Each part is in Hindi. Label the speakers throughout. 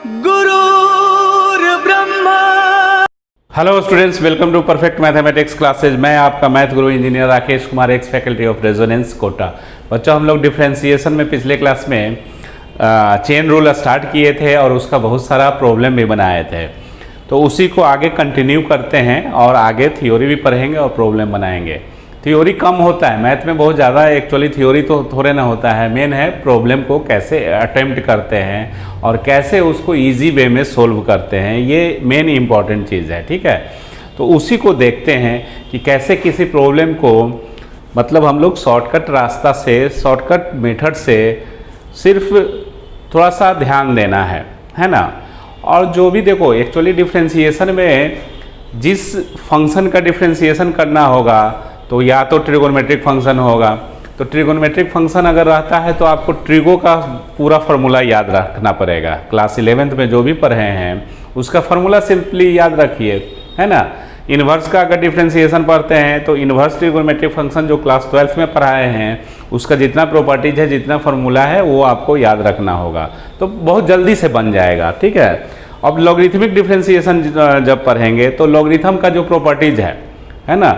Speaker 1: गुरुर् ब्रह्मा।
Speaker 2: Hello students, welcome to perfect mathematics classes. मैं आपका math guru engineer Rakesh Kumar, ex faculty of Resonance Kota. बच्चों, हम लोग डिफरेंशिएशन में पिछले क्लास में चेन रूल स्टार्ट किए थे और उसका बहुत सारा प्रॉब्लम भी बनाए थे, तो उसी को आगे कंटिन्यू करते हैं और आगे थ्योरी भी पढ़ेंगे और प्रॉब्लम बनाएंगे। थ्योरी कम होता है मैथ में, बहुत ज़्यादा एक्चुअली थ्योरी तो थोड़े ना होता है, मेन है प्रॉब्लम को कैसे अटेम्प्ट करते हैं और कैसे उसको इजी वे में सोल्व करते हैं, ये मेन इम्पॉर्टेंट चीज़ है। ठीक है, तो उसी को देखते हैं कि कैसे किसी प्रॉब्लम को मतलब हम लोग शॉर्टकट रास्ता से, शॉर्टकट मेथड से सिर्फ थोड़ा सा ध्यान देना है ना। और जो भी देखो एक्चुअली डिफ्रेंशिएशन में जिस फंक्शन का डिफ्रेंशिएशन करना होगा तो या तो ट्रिगोनोमेट्रिक फंक्शन होगा, तो ट्रिगोनोमेट्रिक फंक्शन अगर रहता है तो आपको ट्रिगो का पूरा फार्मूला याद रखना पड़ेगा। क्लास 11th में जो भी पढ़े हैं उसका फार्मूला सिंपली याद रखिए, है ना। इन्वर्स का अगर डिफ्रेंशिएशन पढ़ते हैं तो इन्वर्स ट्रिगोनोमेट्रिक फंक्शन जो क्लास 12th में पढ़ाए हैं उसका जितना प्रॉपर्टीज है, जितना फार्मूला है वो आपको याद रखना होगा, तो बहुत जल्दी से बन जाएगा। ठीक है, अब लॉगरिथमिक डिफ्रेंशिएशन जब पढ़ेंगे तो लॉगरिथम का जो प्रॉपर्टीज है ना,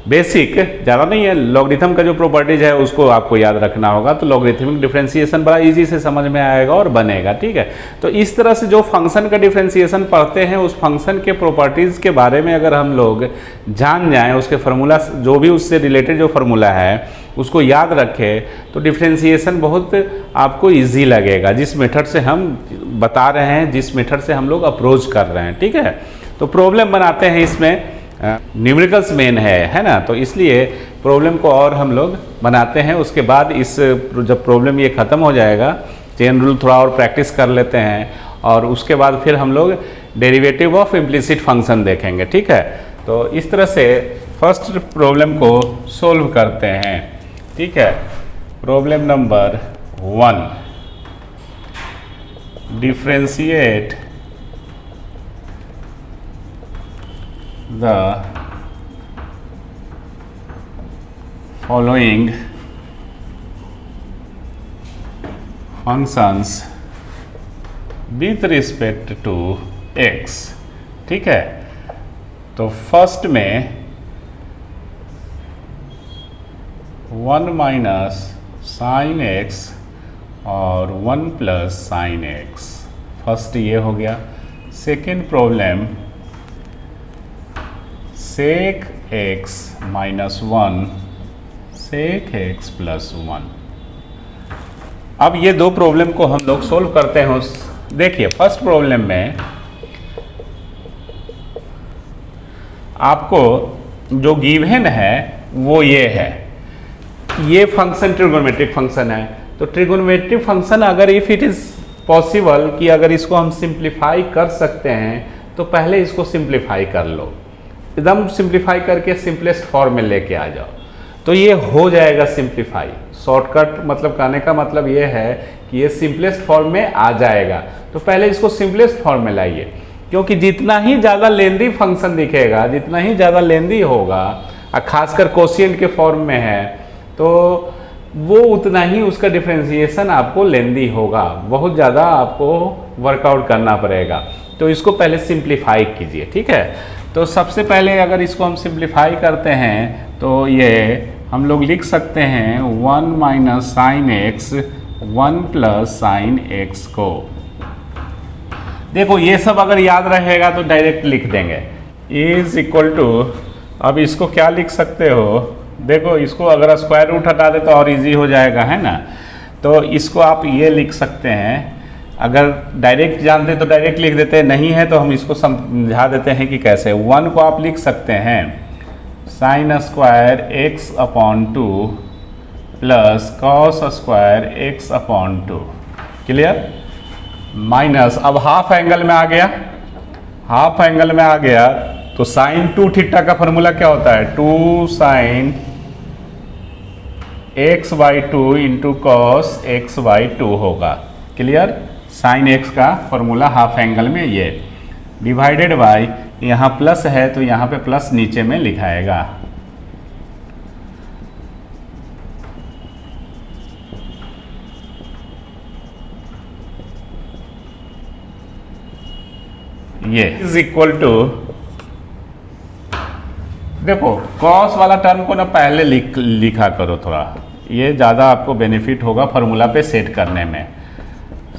Speaker 2: बेसिक ज़्यादा नहीं है, लॉगरिथम का जो प्रॉपर्टीज है उसको आपको याद रखना होगा, तो लॉगरिथमिक डिफरेंशिएशन बड़ा इजी से समझ में आएगा और बनेगा। ठीक है, तो इस तरह से जो फंक्शन का डिफरेंशिएशन पढ़ते हैं उस फंक्शन के प्रॉपर्टीज़ के बारे में अगर हम लोग जान जाएं, उसके फार्मूला जो भी उससे रिलेटेड जो फार्मूला है उसको याद रखें, तो डिफरेंशिएशन बहुत आपको ईजी लगेगा, जिस मेथड से हम बता रहे हैं, जिस मेथड से हम लोग अप्रोच कर रहे हैं। ठीक है, तो प्रॉब्लम बनाते हैं, इसमें न्यूमेरिकल्स मेन है ना, तो इसलिए प्रॉब्लम को और हम लोग बनाते हैं। उसके बाद इस जब प्रॉब्लम ये ख़त्म हो जाएगा, चेन रूल थोड़ा और प्रैक्टिस कर लेते हैं और उसके बाद फिर हम लोग डेरिवेटिव ऑफ इम्प्लिसिट फंक्शन देखेंगे। ठीक है, तो इस तरह से फर्स्ट प्रॉब्लम को सोल्व करते हैं। ठीक है, problem number 1, differentiate the following functions with respect to x। ठीक है, तो फर्स्ट में 1 माइनस साइन एक्स और 1 प्लस साइन एक्स, फर्स्ट ये हो गया। Second problem sec x minus 1 sec x plus 1। अब ये दो प्रॉब्लम को हम लोग सोल्व करते हैं। देखिए, फर्स्ट प्रॉब्लम में आपको जो गिवन है वो ये है, ये फंक्शन ट्रिगोनोमेट्रिक फंक्शन है, तो ट्रिगोनोमेट्रिक फंक्शन अगर इफ इट इज पॉसिबल कि अगर इसको हम सिंप्लीफाई कर सकते हैं तो पहले इसको सिंप्लीफाई कर लो, एकदम सिंप्लीफाई करके सिंपलेस्ट फॉर्म में लेके आ जाओ, तो ये हो जाएगा सिंप्लीफाई। शॉर्टकट मतलब कहने का मतलब ये है कि ये सिंपलेस्ट फॉर्म में आ जाएगा, तो पहले इसको सिंपलेस्ट फॉर्म में लाइए, क्योंकि जितना ही ज़्यादा लेंदी फंक्शन दिखेगा, जितना ही ज़्यादा लेंदी होगा, खासकर कोशिएंट के फॉर्म में है, तो वो उतना ही उसका डिफरेंशिएशन आपको लेंदी होगा, बहुत ज़्यादा आपको वर्कआउट करना पड़ेगा, तो इसको पहले सिंप्लीफाई कीजिए। ठीक है, तो सबसे पहले अगर इसको हम सिंप्लीफाई करते हैं तो ये हम लोग लिख सकते हैं 1 minus sine x 1 plus sine x को। देखो ये सब अगर याद रहेगा तो डायरेक्ट लिख देंगे, इज इक्वल टू, अब इसको क्या लिख सकते हो, देखो इसको अगर स्क्वायर रूट हटा दे तो और इजी हो जाएगा, है ना। तो इसको आप ये लिख सकते हैं, अगर डायरेक्ट जानते तो डायरेक्ट लिख देते, नहीं है तो हम इसको समझा देते हैं कि कैसे। 1 को आप लिख सकते हैं sine square x upon 2 plus cos square x upon 2, clear. Minus, अब हाफ एंगल में आ गया, हाफ एंगल में आ गया तो साइन 2 थीटा का फॉर्मूला क्या होता है, 2 sign x by 2 into cos x by 2 होगा, क्लियर। साइन एक्स का फॉर्मूला हाफ एंगल में ये डिवाइडेड बाय, यहाँ प्लस है तो यहाँ पे प्लस नीचे में लिखाएगा, ये इज इक्वल टू, देखो कॉस वाला टर्म को ना पहले लिखा करो थोड़ा, ये ज़्यादा आपको बेनिफिट होगा फार्मूला पे सेट करने में।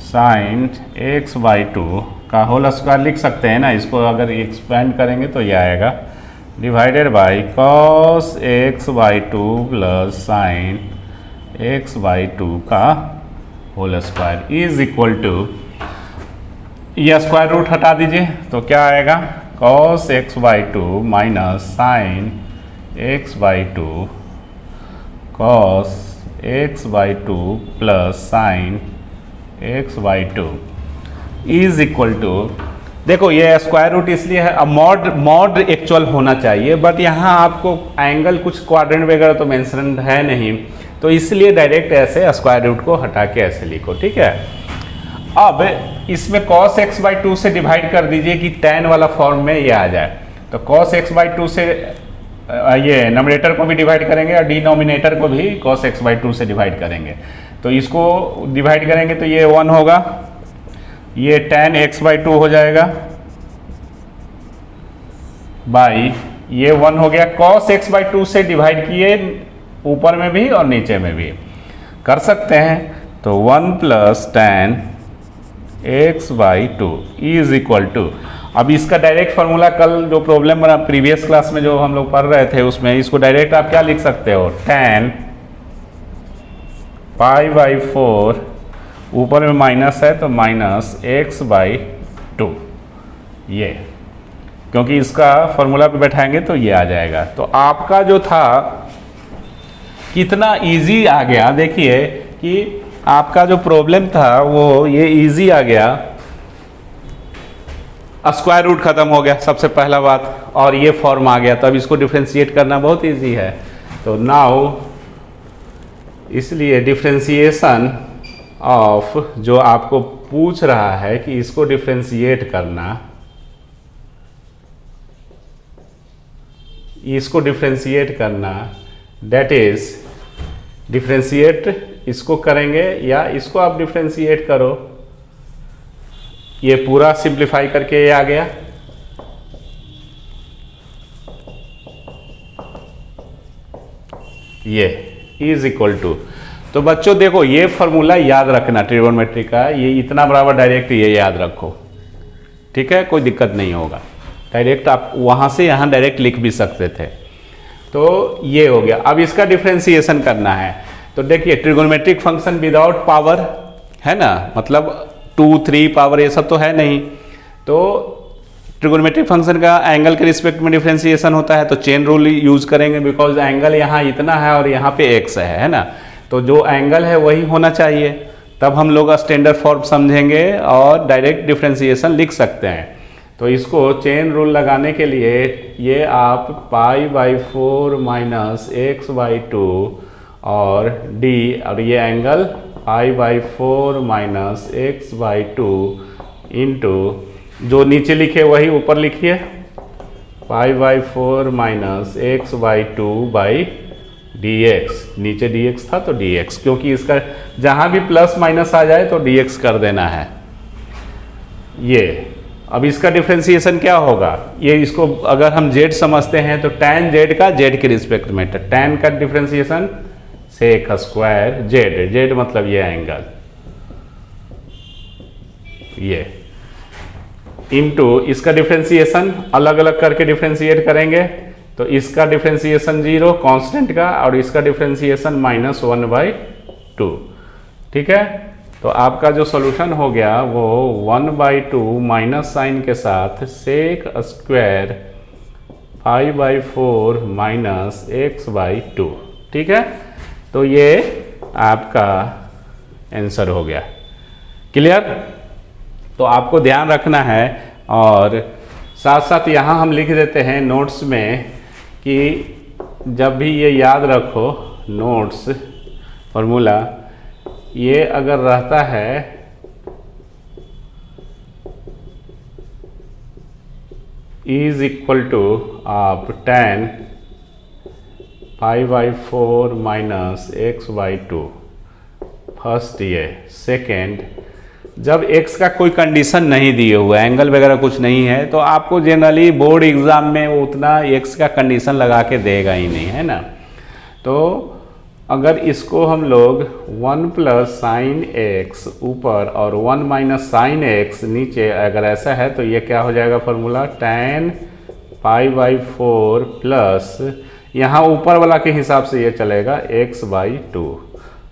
Speaker 2: साइन एक्स बाई टू का होल स्क्वायर लिख सकते हैं ना, इसको अगर एक्सपेंड करेंगे तो ये आएगा divided by cos x by two plus sine x by two का whole square is equal to, ये स्क्वायर रूट हटा दीजिए तो क्या आएगा, cos x by two minus sine x by two cos x by two plus sine x by two is equal to, देखो ये स्क्वायर रूट इसलिए है, अब मॉड एक्चुअल होना चाहिए, बट यहाँ आपको एंगल कुछ क्वाड्रेंट वगैरह तो मेंशन है नहीं, तो इसलिए डायरेक्ट ऐसे स्क्वायर रूट को हटा के ऐसे लिखो, ठीक है। अब इसमें cos x बाई टू से डिवाइड कर दीजिए कि tan वाला फॉर्म में ये आ जाए, तो cos x बाई टू से ये नोमिनेटर को भी डिवाइड करेंगे और डिनोमिनेटर को भी cos x बाई टू से डिवाइड करेंगे, तो इसको डिवाइड करेंगे तो ये 1 होगा, ये tan x बाई टू हो जाएगा बाई ये 1 हो गया, cos x बाई टू से डिवाइड किए ऊपर में भी और नीचे में भी कर सकते हैं, तो 1 plus tan x by two is equal to, अब इसका डायरेक्ट फार्मूला कल जो प्रॉब्लम बना प्रीवियस क्लास में जो हम लोग पढ़ रहे थे उसमें, इसको डायरेक्ट आप क्या लिख सकते हो, tan पाई बाई 4, ऊपर में माइनस है तो माइनस x बाई टू, ये क्योंकि इसका फार्मूला पे बैठाएंगे तो ये आ जाएगा। तो आपका जो था कितना इजी आ गया, देखिए कि आपका जो प्रॉब्लम था वो ये इजी आ गया, स्क्वायर रूट खत्म हो गया सबसे पहला बात, और ये फॉर्म आ गया, तो अब इसको डिफ्रेंशिएट करना बहुत इजी है। तो नाउ इसलिए डिफ्रेंशिएशन ऑफ जो आपको पूछ रहा है कि इसको डिफ्रेंशिएट करना, इसको डिफ्रेंशिएट करना, दैट इज डिफ्रेंशिएट इसको करेंगे या इसको आप डिफ्रेंशिएट करो, ये पूरा सिंप्लीफाई करके ये आ गया, ये इज इक्वल टू, तो बच्चों देखो ये फॉर्मूला याद रखना ट्रिगोनोमेट्री का, ये इतना बराबर डायरेक्ट ये याद रखो, ठीक है, कोई दिक्कत नहीं होगा, डायरेक्ट आप वहां से यहां डायरेक्ट लिख भी सकते थे। तो ये हो गया, अब इसका डिफ्रेंशिएशन करना है, तो देखिए ट्रिगोनोमेट्रिक फंक्शन विदाउट पावर है ना, मतलब 2, 3 पावर ये सब तो है नहीं, तो ट्रिगोनोमेट्रिक फंक्शन का एंगल के रिस्पेक्ट में डिफ्रेंशिएशन होता है, तो चेन रूल यूज करेंगे, बिकॉज एंगल यहाँ इतना है और यहाँ पे x है ना, तो जो एंगल है वही होना चाहिए, तब हम लोग स्टैंडर्ड फॉर्म समझेंगे और डायरेक्ट डिफ्रेंशिएशन लिख सकते हैं। तो इसको चेन रूल लगाने के लिए ये आप pi by 4 minus x by to और d, और ये angle pi by 4 minus x by two into जो नीचे लिखे वही ऊपर लिखिए, pi by 4 minus x by two by dx, नीचे dx था तो dx, क्योंकि इसका जहाँ भी प्लस माइनस आ जाए तो dx कर देना है। ये अब इसका डिफ्रेंशिएशन क्या होगा, ये इसको अगर हम z समझते हैं तो tan z का z के रिस्पेक्ट में, tan का डिफ्रेंशिएशन सेक स्क्वायर z मतलब ये एंगल, ये इनटू इसका डिफ्रेंशिएशन अलग अलग करके डिफ्रेंशिएट करेंगे, तो इसका डिफ्रेंशिएशन 0 कांस्टेंट का और इसका डिफ्रेंशिएशन -1/2, ठीक है। तो आपका जो सॉल्यूशन हो गया वो 1/2 माइनस साइन के साथ सेक स्क्वायर 5/4 माइनस x/2, ठीक है। तो ये आपका आंसर हो गया, क्लियर। तो आपको ध्यान रखना है, और साथ साथ यहाँ हम लिख देते हैं नोट्स में कि जब भी ये याद रखो नोट्स फॉर्मूला, ये अगर रहता है इज इक्वल टू आप tan 5/4 माइनस x/2, फर्स्ट ये, सेकेंड जब x का कोई कंडीशन नहीं दिए हुआ है, एंगल वगैरह कुछ नहीं है, तो आपको जनरली बोर्ड एग्जाम में वो उतना x का कंडीशन लगा के देगा ही नहीं, है ना। तो अगर इसको हम लोग 1 प्लस साइन एक्स ऊपर और 1 माइनस साइन एक्स नीचे, अगर ऐसा है तो ये क्या हो जाएगा formula, tan pi by 4 plus यहाँ ऊपर वाला के हिसाब से ये चलेगा x बाई 2,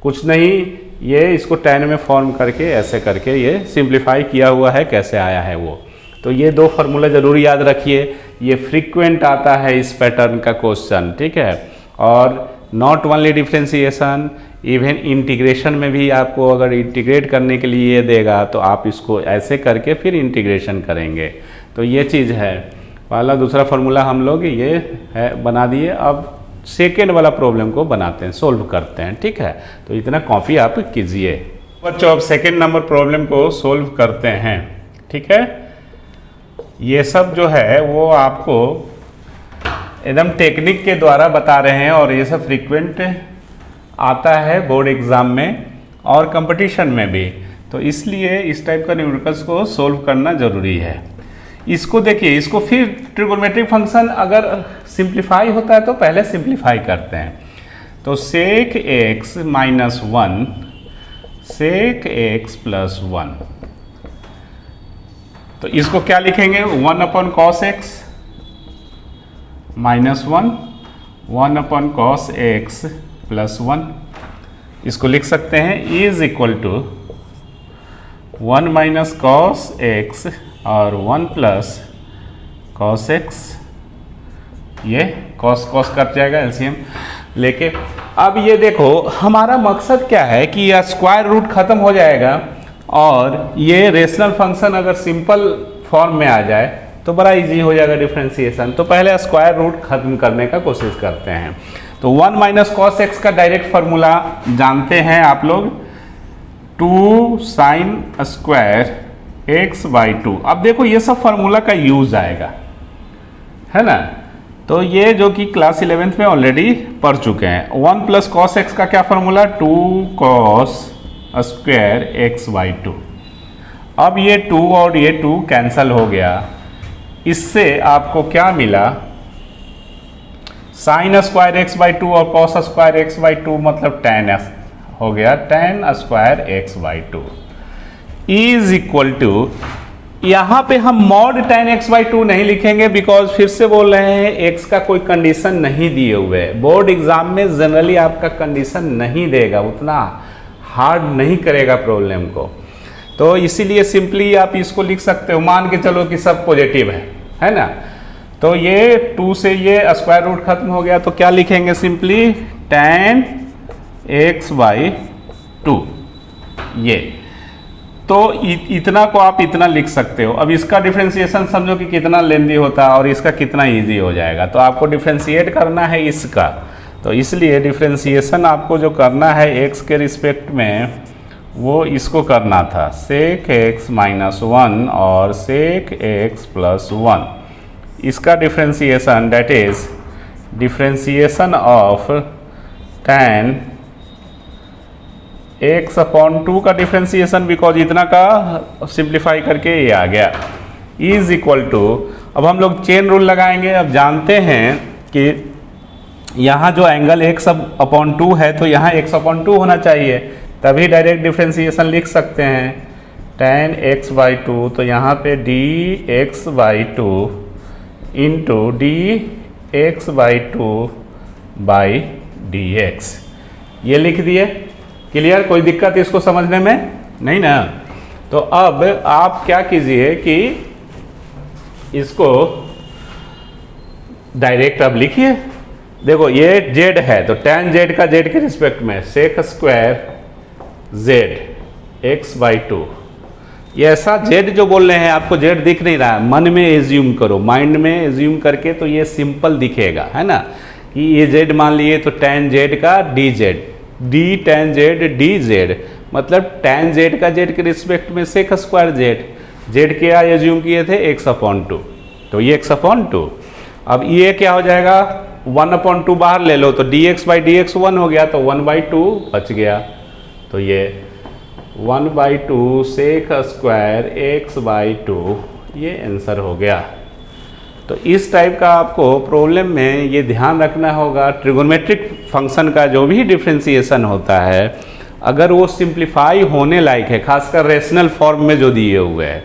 Speaker 2: कुछ नहीं, ये इसको tan में फॉर्म करके ऐसे करके ये सिंप्लीफाई किया हुआ है, कैसे आया है वो। तो ये दो फार्मूला जरूर याद रखिए, ये फ्रीक्वेंट आता है इस पैटर्न का क्वेश्चन, ठीक है। और not only differentiation, even integration में भी आपको अगर इंटीग्रेट करने के लिए ये देगा तो आप इसको ऐसे करके फिर इंटीग्रेशन करेंगे। तो ये चीज़ है, पहला दूसरा फार्मूला हम लोग ये है बना दिए। अब सेकेंड वाला प्रॉब्लम को बनाते हैं, सोल्व करते हैं, ठीक है। तो इतना कॉपी आप कीजिए बच्चों। अब सेकेंड नंबर प्रॉब्लम को सोल्व करते हैं, ठीक है। ये सब जो है वो आपको एकदम टेक्निक के द्वारा बता रहे हैं और ये सब फ्रीक्वेंट आता है बोर्ड एग्ज़ाम में और कंपटीशन में भी, तो इसलिए इस टाइप का न्यूमेरिकल्स को सोल्व करना ज़रूरी है। इसको देखिए, इसको फिर ट्रिगोनोमेट्रिक फंक्शन अगर सिंप्लीफाई होता है तो पहले सिंप्लीफाई करते हैं। तो sec x minus 1 sec x plus 1, तो इसको क्या लिखेंगे, 1 upon cos x minus 1 upon cos x plus 1, इसको लिख सकते हैं is equal to 1 minus cos x और 1 प्लस कॉस एक्स, ये कॉस कॉस कट जाएगा एलसीएम लेके। अब ये देखो हमारा मकसद क्या है कि यह स्क्वायर रूट खत्म हो जाएगा और ये रेशनल फंक्शन अगर सिंपल फॉर्म में आ जाए तो बड़ा इजी हो जाएगा डिफरेंशिएशन। तो पहले स्क्वायर रूट खत्म करने का कोशिश करते हैं। तो 1 माइनस कॉस एक्स का डायरेक्ट फार्मूला जानते हैं आप लोग, 2 साइन स्क्वायर एक्स बाई 2। अब देखो ये सब फार्मूला का यूज आएगा, है ना। तो ये जो कि क्लास 11th में ऑलरेडी पढ़ चुके हैं। 1 प्लस कॉस एक्स का क्या formula, 2 cos square x by 2। अब ये 2 और ये 2 कैंसल हो गया, इससे आपको क्या मिला, साइन स्क्वायर एक्स बाई 2 और कॉस स्क्वायर एक्स बाई 2 मतलब tan हो गया, tan square x by 2 is equal to, यहाँ पे हम मॉड tan x बाई 2 नहीं लिखेंगे बिकॉज फिर से बोल रहे हैं x का कोई कंडीशन नहीं दिए हुए। बोर्ड एग्जाम में जनरली आपका कंडीशन नहीं देगा, उतना हार्ड नहीं करेगा प्रॉब्लम को, तो इसीलिए सिंपली आप इसको लिख सकते हो, मान के चलो कि सब पॉजिटिव है ना। तो ये 2 से ये स्क्वायर रूट खत्म हो गया, तो क्या लिखेंगे सिंपली tan x बाई 2, ये तो इतना को आप इतना लिख सकते हो। अब इसका डिफरेंशिएशन समझो कि कितना लेंदी होता है और इसका कितना इजी हो जाएगा। तो आपको डिफरेंशिएट करना है इसका, तो इसलिए डिफरेंशिएशन आपको जो करना है x के रिस्पेक्ट में वो इसको करना था, सेक x माइनस 1 और सेक x प्लस 1। इसका differentiation that is differentiation of tan x upon 2 का डिफरेंशिएशन, बिकॉज इतना का सिंप्लीफाई करके ये आ गया, इज इक्वल टू, अब हम लोग चेन रूल लगाएंगे। अब जानते हैं कि यहाँ जो एंगल x अपॉन 2 है तो यहाँ x अपॉन 2 होना चाहिए, तभी डायरेक्ट डिफरेंशिएशन लिख सकते हैं tan x बाई 2, तो यहाँ पे dx by 2 into dx by 2 by dx, ये लिख दिए। क्लियर, कोई दिक्कत इसको समझने में नहीं ना। तो अब आप क्या कीजिए कि इसको डायरेक्ट अब लिखिए। देखो ये z है तो tan z का z के रिस्पेक्ट में सेक स्क्वायर z x बाई 2, ये ऐसा z जो बोल रहे हैं आपको z दिख नहीं रहा है, मन में एज्यूम करो, माइंड में एज्यूम करके तो ये सिंपल दिखेगा, है ना, कि ये z मान लिए तो tan z का dz, d tan z dz, मतलब tan z का z के रिस्पेक्ट में सेक स्क्वायर z क्या एज्यूम किए थे x अपॉन 2, तो ये x अपॉन 2। अब ये क्या हो जाएगा, 1 अपॉन 2 बाहर ले लो तो dx बाई dx 1 हो गया, तो 1 बाई 2 बच गया। तो ये 1/2 सेक स्क्वायर x/2, ये आंसर हो गया। तो इस टाइप का आपको प्रॉब्लम में ये ध्यान रखना होगा, ट्रिगोनोमेट्रिक फंक्शन का जो भी डिफ्रेंसिएशन होता है अगर वो सिंप्लीफाई होने लायक है, खासकर रेशनल फॉर्म में जो दिए हुए हैं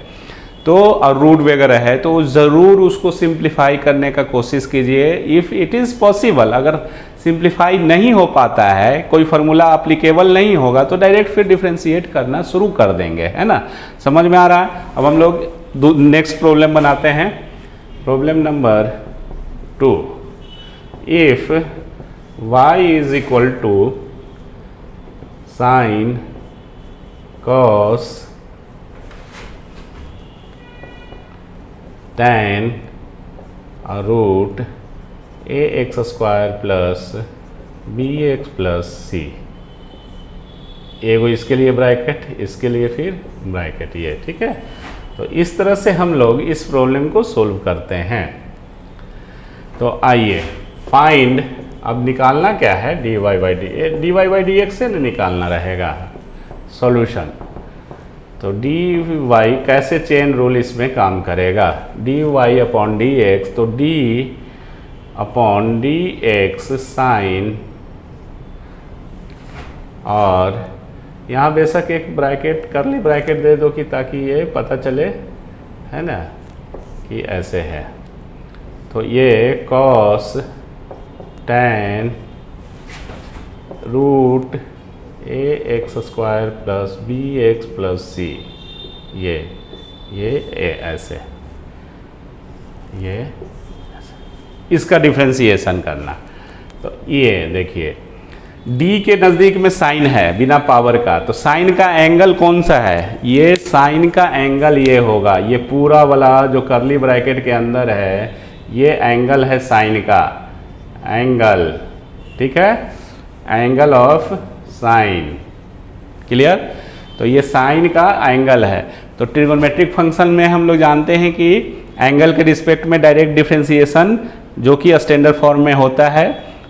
Speaker 2: तो, और रूट वगैरह है तो ज़रूर उसको सिंप्लीफाई करने का कोशिश कीजिए इफ़ इट इज़ पॉसिबल। अगर सिंप्लीफाई नहीं हो पाता है, कोई फार्मूला अप्लीकेबल नहीं होगा तो डायरेक्ट फिर डिफ्रेंशिएट करना शुरू कर देंगे, है ना। समझ में आ रहा है। अब हम लोग नेक्स्ट प्रॉब्लम बनाते हैं। Problem number 2, if y is equal to sine cos tan root ax square plus bx plus c, एगो इसके लिए ब्रैकेट, इसके लिए फिर ब्रैकेट, ये ठीक है। तो इस तरह से हम लोग इस प्रॉब्लम को सोल्व करते हैं। तो आइए फाइंड, अब निकालना क्या है, dy बाई dx से निकालना रहेगा सॉल्यूशन। तो dy कैसे चेन रूल इसमें काम करेगा, dy अपॉन dx, तो d अपॉन dx साइन, और यहाँ बेशक एक ब्रैकेट, करली ब्रैकेट दे दो कि ताकि ये पता चले, है ना, कि ऐसे है। तो ये cos tan root ax square plus bx plus c, ये ऐसे, ये इसका डिफ्रेंसिएशन करना। तो ये देखिए d के नज़दीक में साइन है बिना पावर का, तो साइन का एंगल कौन सा है, ये साइन का एंगल ये होगा, ये पूरा वाला जो करली ब्रैकेट के अंदर है ये एंगल है साइन का एंगल, ठीक है, एंगल ऑफ साइन, क्लियर। तो ये साइन का एंगल है। तो ट्रिगोनोमेट्रिक फंक्शन में हम लोग जानते हैं कि एंगल के रिस्पेक्ट में डायरेक्ट डिफ्रेंसिएशन जो कि स्टैंडर्ड फॉर्म में होता है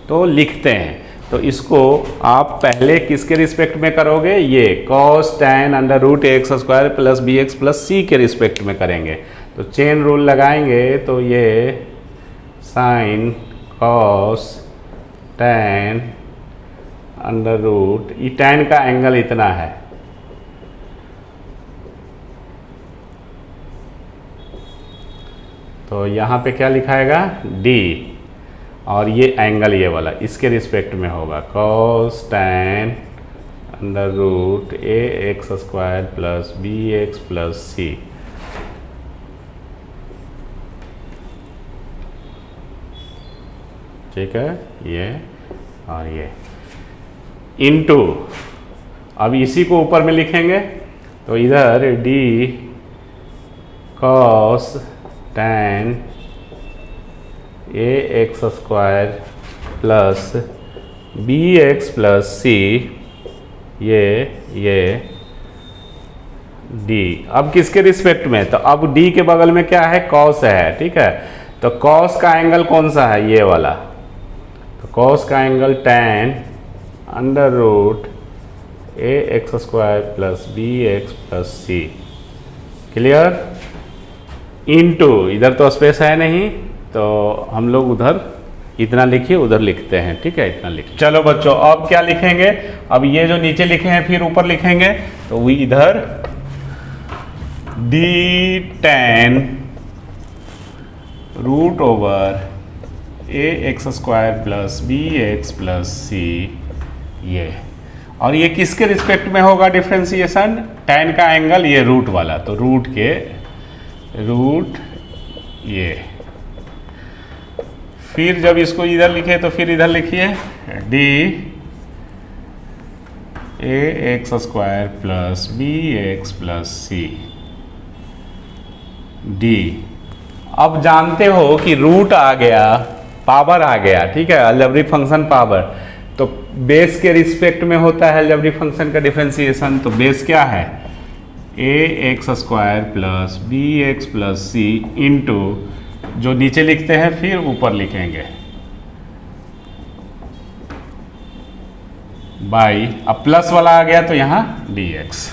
Speaker 2: तो लिखते हैं। तो इसको आप पहले किसके रिस्पेक्ट में करोगे, ये cos tan under root ax square plus bx plus c के रिस्पेक्ट में करेंगे। तो चेन रूल लगाएंगे तो ये sine cos tan under root, ये tan का एंगल इतना है, तो यहाँ पे क्या लिखाएगा d, और ये एंगल ये वाला इसके रिस्पेक्ट में होगा cos tan under root ax square plus bx plus c। ठीक है, ये और ये इनटू, अब इसी को ऊपर में लिखेंगे तो इधर d cos tan ax square plus bx plus c, ये d। अब किसके रिस्पेक्ट में, तो अब d के बगल में क्या है, cos है, ठीक है। तो cos का एंगल कौन सा है, ये वाला, तो cos का angle tan under root ax square plus bx plus c, clear. Into, इधर तो स्पेस है नहीं तो हम लोग उधर इतना लिखिए, उधर लिखते हैं, ठीक है, इतना लिख। चलो बच्चों अब क्या लिखेंगे, अब ये जो नीचे लिखे हैं फिर ऊपर लिखेंगे, तो वो इधर d tan root over ax square plus bx plus c, ये, और ये किसके रिस्पेक्ट में होगा डिफ्रेंसिएशन, tan का एंगल ये रूट वाला, तो रूट के रूट ये, फिर जब इसको इधर लिखे तो फिर इधर लिखिए d ax square plus bx plus c d। अब जानते हो कि रूट आ गया, पावर आ गया, ठीक है, अलजेब्रिक फंक्शन पावर, तो बेस के रिस्पेक्ट में होता है अलजेब्रिक फंक्शन का डिफरेंशिएशन। तो बेस क्या है, ax square plus bx plus c into, जो नीचे लिखते हैं फिर ऊपर लिखेंगे बाई, अब प्लस वाला आ गया तो यहाँ dx।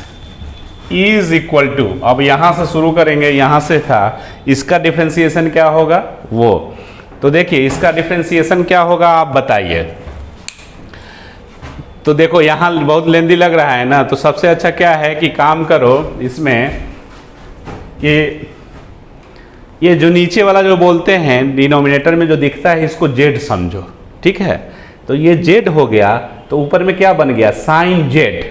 Speaker 2: इज इक्वल टू, अब यहां से शुरू करेंगे, यहां से था, इसका डिफरेंशिएशन क्या होगा वो, तो देखिए इसका डिफरेंशिएशन क्या होगा आप बताइए। तो देखो यहां बहुत लेंदी लग रहा है ना, तो सबसे अच्छा क्या है कि काम करो इसमें कि ये जो नीचे वाला जो बोलते हैं डिनोमिनेटर में जो दिखता है इसको जेड समझो, ठीक है। तो ये जेड हो गया, तो ऊपर में क्या बन गया साइन जेड,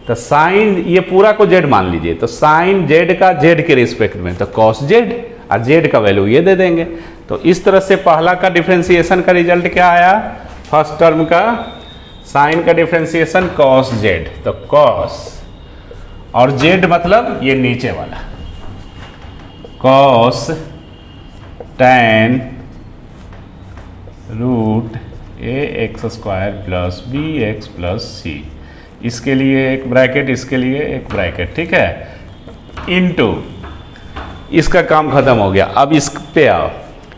Speaker 2: तो साइन ये पूरा को जेड मान लीजिए, तो साइन जेड का जेड के रिस्पेक्ट में तो कॉस जेड, और जेड का वैल्यू ये दे देंगे। तो इस तरह से पहला का डिफरेंशिएशन का रिजल्ट क्या आया, फर्स्ट टर्म का साइन का डिफरेंशिएशन कॉस जेड, तो कॉस और जेड मतलब ये नीचे वाला cos tan root a x square plus b x plus c, इसके लिए एक ब्रैकेट, इसके लिए एक ब्रैकेट, ठीक है, इनटू, इसका काम खत्म हो गया। अब इस पे आओ,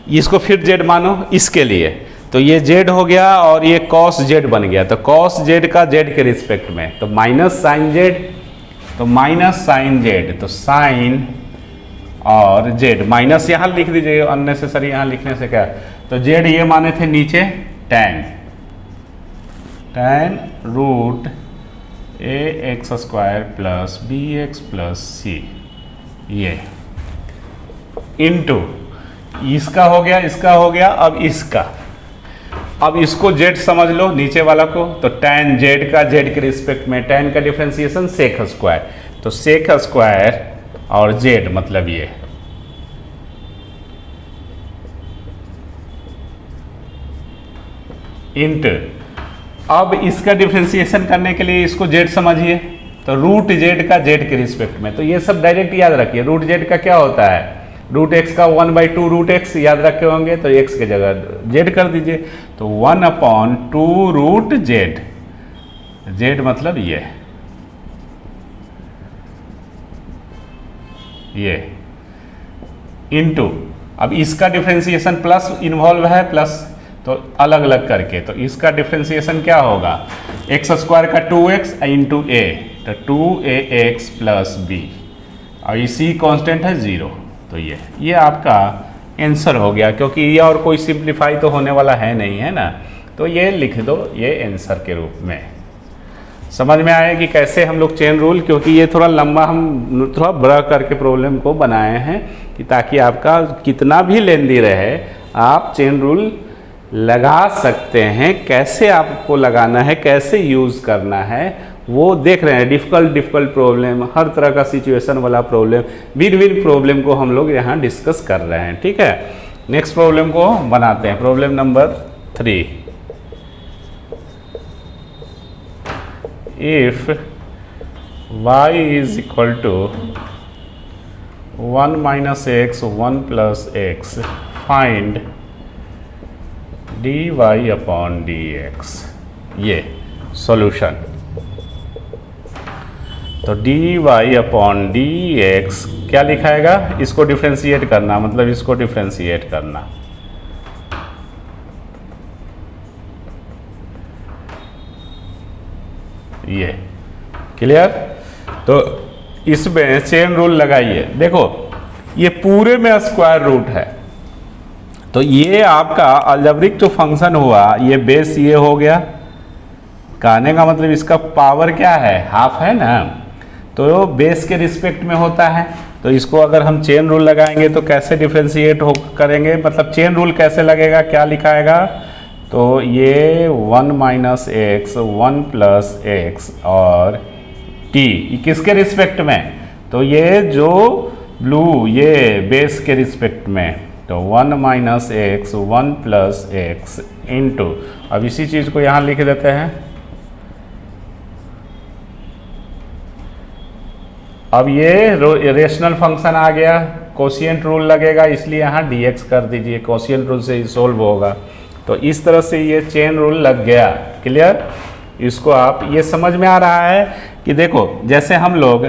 Speaker 2: इसको फिर जेड मानो इसके लिए, तो ये जेड हो गया और ये कॉस जेड बन गया, तो कॉस जेड का जेड के रिस्पेक्ट में, तो माइनस साइन जेड, तो माइनस साइन जेड, तो साइन और जेड माइनस यहाँ लिख दीजिए, अननेसेसरी यहाँ लिखने से क्या, तो जेड ये माने थे नीचे tan root a x square plus b x plus c, ये इनटू इसका हो गया, इसका हो गया, अब इसको जेड समझ लो नीचे वाला को, तो tan जेड का जेड के रिस्पेक्ट में, tan का डिफरेंशिएशन सेक स्क्वायर, तो सेक स्क्वायर और जेड मतलब ये इंट, अब इसका डिफरेंशिएशन करने के लिए इसको जेड समझिए, तो रूट जेड का जेड के रिस्पेक्ट में, तो ये सब डायरेक्ट याद रखिए। रूट जेड का क्या होता है, रूट एक्स का 1/2 रूट एक्स याद रखे होंगे, तो एक्स के जगह जेड कर दीजिए, तो 1/2 रूट जेड, जेड मतलब ये इनटू, अब इसका डिफरेंशिएशन प्लस इन्वॉल्व है, प्लस तो अलग अलग करके, तो इसका डिफरेंशिएशन क्या होगा, एक्स स्क्वायर का 2x इंटू ए, तो 2ax प्लस बी, और इसी कांस्टेंट है 0, तो ये आपका आंसर हो गया, क्योंकि ये और कोई सिंप्लीफाई तो होने वाला है नहीं, है ना, तो ये लिख दो ये आंसर के रूप में। समझ में आया कि कैसे हम लोग चेन रूल, क्योंकि ये थोड़ा लंबा हम थोड़ा बड़ा करके प्रॉब्लम को बनाए हैं कि ताकि आपका कितना भी लेंदी रहे आप चेन रूल लगा सकते हैं। कैसे आपको लगाना है, कैसे यूज़ करना है वो देख रहे हैं। डिफ़िकल्ट प्रॉब्लम, हर तरह का सिचुएशन वाला प्रॉब्लम, विन प्रॉब्लम को हम लोग यहाँ डिस्कस कर रहे हैं, ठीक है। नेक्स्ट प्रॉब्लम को बनाते हैं, problem number 3। If y is equal to 1 minus x 1 plus x, find dy upon dx, ये सॉल्यूशन। तो dy अपॉन dx क्या लिखाएगा, इसको डिफ्रेंशिएट करना, मतलब इसको डिफ्रेंशिएट करना, ये क्लियर। तो इसमें चेन रूल लगाइए, देखो ये पूरे में स्क्वायर रूट है, तो ये आपका अलजेब्रिक जो फंक्शन हुआ, ये बेस ये हो गया, कहने का मतलब इसका पावर क्या है, हाफ है ना, तो बेस के रिस्पेक्ट में होता है। तो इसको अगर हम चेन रूल लगाएंगे तो कैसे डिफ्रेंशिएट करेंगे, मतलब चेन रूल कैसे लगेगा, क्या लिखाएगा, तो ये 1 माइनस एक्स 1 प्लस एक्स और टी किसके रिस्पेक्ट में, तो ये जो ब्लू ये बेस के रिस्पेक्ट में, तो 1 minus x 1 plus x into, अब इसी चीज़ को यहाँ लिख देते हैं। अब ये रेशनल फंक्शन आ गया, कोशिएंट रूल लगेगा, इसलिए यहाँ dx कर दीजिए, कोशिएंट रूल से ही सोल्व होगा। तो इस तरह से ये चेन रूल लग गया, क्लियर। इसको आप ये समझ में आ रहा है कि देखो जैसे हम लोग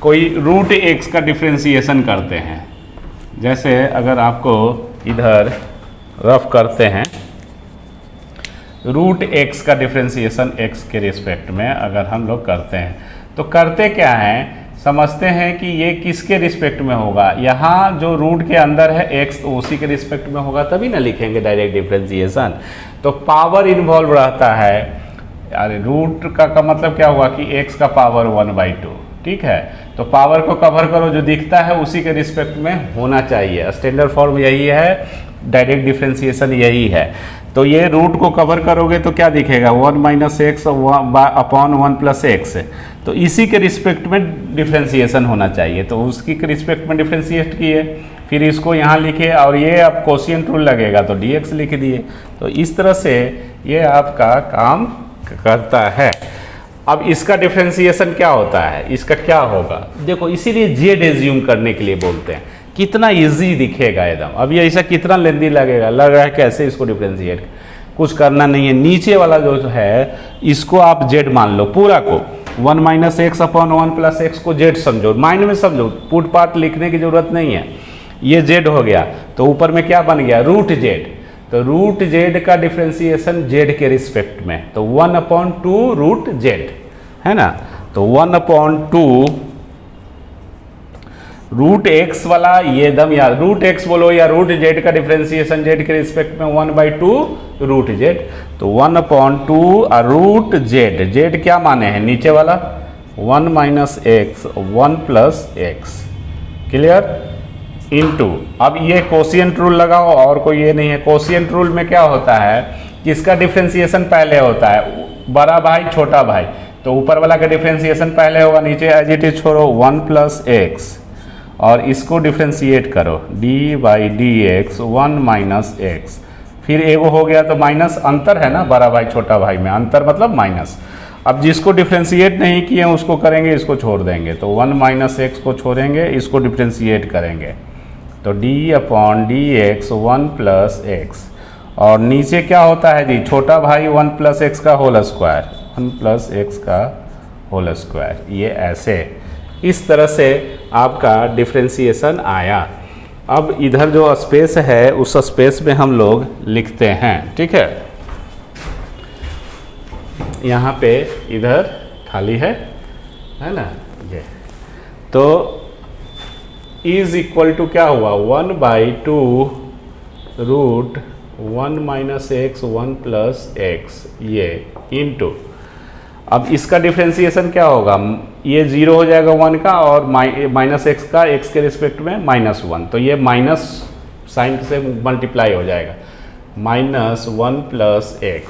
Speaker 2: कोई रूट एक्स का डिफ्रेंशिएशन करते हैं, जैसे अगर आपको इधर रफ करते हैं, रूट एक्स का डिफ्रेंशिएशन एक्स के रिस्पेक्ट में अगर हम लोग करते हैं, तो करते क्या हैं, समझते हैं कि ये किसके रिस्पेक्ट में होगा, यहाँ जो रूट के अंदर है x तो उसी के रिस्पेक्ट में होगा, तभी ना लिखेंगे डायरेक्ट डिफरेंशिएशन। तो पावर इन्वॉल्व रहता है, अरे रूट का मतलब क्या हुआ कि x का पावर 1/2, ठीक है। तो पावर को कवर करो, जो दिखता है उसी के रिस्पेक्ट में होना चाहिए, स्टैंडर्ड फॉर्म यही है, डायरेक्ट डिफरेंशिएशन यही है। तो ये रूट को कवर करोगे तो क्या दिखेगा, 1 - x अपॉन 1 + x, तो इसी के रिस्पेक्ट में डिफरेंशिएशन होना चाहिए, तो उसकी के रिस्पेक्ट में डिफरेंशिएट किए, फिर इसको यहाँ लिखे और ये अब कोशिएंट रूल लगेगा तो dx लिख दिए। तो इस तरह से ये आपका काम करता है। अब इसका डिफरेंशिएशन क्या होता है, इसका क्या होगा, देखो इसीलिए जेड एज्यूम करने के लिए बोलते हैं, कितना इजी दिखेगा एकदम। अब ये ऐसा कितना लेंदी लगेगा, लग रहा है कैसे इसको डिफरेंशिएट, कुछ करना नहीं है। नीचे वाला जो है इसको आप जेड मान लो, पूरा को 1 - x अपॉन 1 + x को जेड समझो, माइंड में समझो, पुट पार्ट लिखने की जरूरत नहीं है। ये जेड हो गया तो ऊपर में क्या बन गया, रूट जेड, तो रूट जेड का डिफरेंशिएशन जेड के रिस्पेक्ट में, तो 1/2 रूट जेड है ना। तो 1/2 रूट एक्स वाला ये दम याद, रूट एक्स बोलो या रूट जेड का डिफरेंशिएशन जेड के रिस्पेक्ट में 1/2 रूट जेड, तो 1/2 रूट जेड, जेड क्या माने हैं नीचे वाला 1 - x 1 + x, क्लियर, इनटू, अब ये कोशिएंट रूल लगाओ और कोई ये नहीं है। कोशिएंट रूल में क्या होता है कि इसका डिफरेंशिएशन पहले होता है, बड़ा भाई छोटा भाई, तो ऊपर वाला का डिफरेंशिएशन पहले होगा, नीचे एज इट इज छोड़ो 1 + x, और इसको डिफरेंशिएट करो d/dx 1 - x, फिर एगो हो गया तो माइनस, अंतर है ना बड़ा भाई छोटा भाई में, अंतर मतलब माइनस। अब जिसको डिफरेंशिएट नहीं किए उसको करेंगे, इसको छोड़ देंगे, तो 1 - x को छोड़ेंगे, इसको डिफरेंशिएट करेंगे, तो d/dx 1 + x, और नीचे क्या होता है जी, छोटा भाई 1 + x का होल स्क्वायर, 1 + x का होल स्क्वायर, ये ऐसे इस तरह से आपका डिफरेंशिएशन आया। अब इधर जो स्पेस है उस स्पेस में हम लोग लिखते हैं, ठीक है, यहाँ पे इधर खाली है ना, ये तो इज इक्वल टू क्या हुआ 1/2 रूट 1 - x 1 + x, ये इनटू, अब इसका डिफरेंशिएशन क्या होगा, ये 0 हो जाएगा 1 का, और माइनस एक्स का x के रिस्पेक्ट में -1, तो ये माइनस साइन से मल्टीप्लाई हो जाएगा, -1 + x,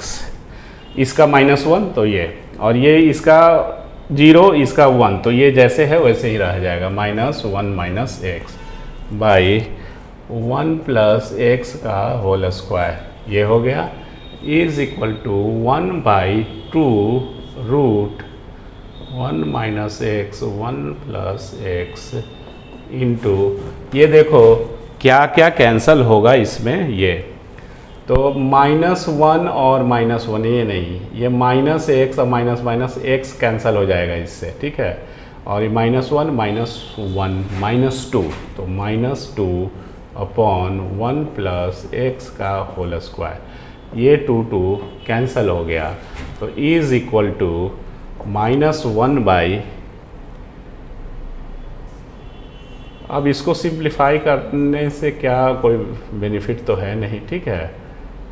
Speaker 2: इसका -1 तो ये, और ये इसका 0 इसका 1, तो ये जैसे है वैसे ही रह जाएगा, -1 - x बाई 1 + x का होल स्क्वायर, ये हो गया, is equal to 1/2 root 1 - x 1 + x into, ये देखो क्या क्या कैंसल होगा इसमें, ये तो -1 और -1, ये नहीं, ये -x और -x कैंसल हो जाएगा इससे, ठीक है, और ये -1 -1 -2, तो -2 अपॉन 1 + x का होल स्क्वायर, ये 2 कैंसल हो गया, तो इज इक्वल टू -1/, अब इसको सिंप्लीफाई करने से क्या कोई बेनिफिट तो है नहीं, ठीक है,